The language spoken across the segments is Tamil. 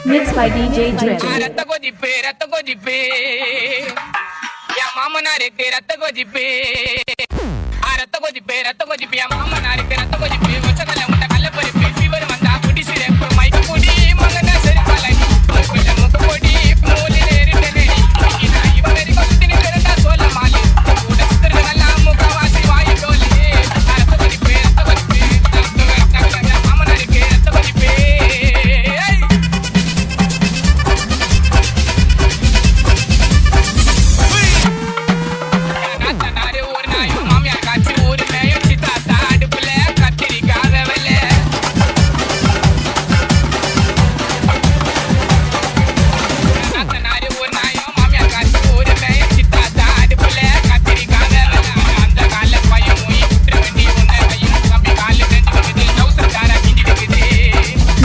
Mixed by DJ Drip.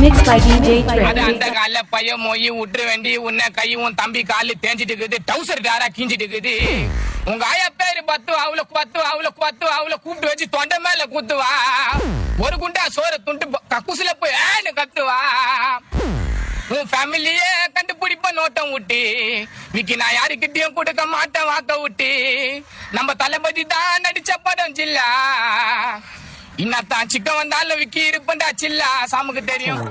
Mixed by DJ Drip. அந்த கால பைய மோயி உட்ற வேண்டி உன்னை கையும் தம்பி காலு தேஞ்சிட்டு இருக்குது டவுசர் காரா கிஞ்சிட்டு இருக்குது உங்க ஆயா பேரு பத்து அவளை கூப்பிட்டு வச்சு தொண்டை மேல குத்துவா ஒரு குண்டா சோற துண்டு கக்குசுல போய் ஏன்னு கத்துவா உன் ஃபேமிலியே கண்டுபிடிப்ப நோட்டம் விட்டு விக்கி நான் யாருக்கிட்டையும் கொடுக்க மாட்டேன் வாக்க விட்டு நம்ம தளபதி தான் நடிச்ச படம் ஜில்லா இன்னத்தான் சிக்க வந்தாலும் விக்கி இருப்பண்டா சில்லா சாமுக்கு தெரியும்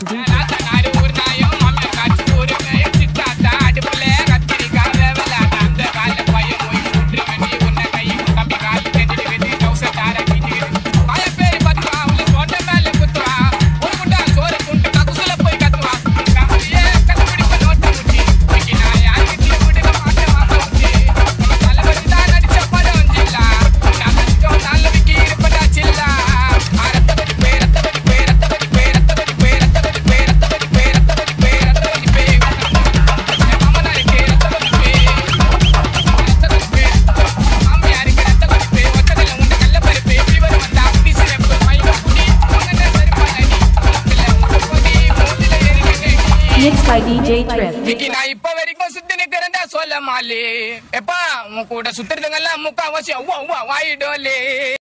ஒரு நாயம் மாமியார் காட்சி ஒரு மேயம் சித்தாத்தா அடுப்புல கத்திரிக்காய் விளையாட அந்த கால பையன் போய் விட்டுற வேண்டி உன்னை கையும் தம்பி காலு தெரிஞ்சுட்டு டவுசர் தாரா கிஞ்சுக்கிது பய பேரு பத்துவா அவளை தொண்டை மேல குத்துவா ஒரு குண்டா சோறு துண்டு கக்குசுல போய் கத்துவா ஃபேமிலியே கண்டுபிடிப்ப நோட்டம் விட்டு விக்கி நான் யாருக்கிட்டையும் கொடுக்க மாட்டேன் வாங்க விட்டு தளபதி தான் நடிச்ச படம் ஜில்லா நான் சிக்க வந்தாலும் விக்கி இருப்பண்டா சில்லா Mixed by DJ Drip. நான் இப்ப வரைக்கும் சுத்தி நிக்கிறேன்டா சொல்ல மாலே எப்பா உன் கூட சுத்துறதுங்கெல்லாம் முக்காவாசி வாயிடோலே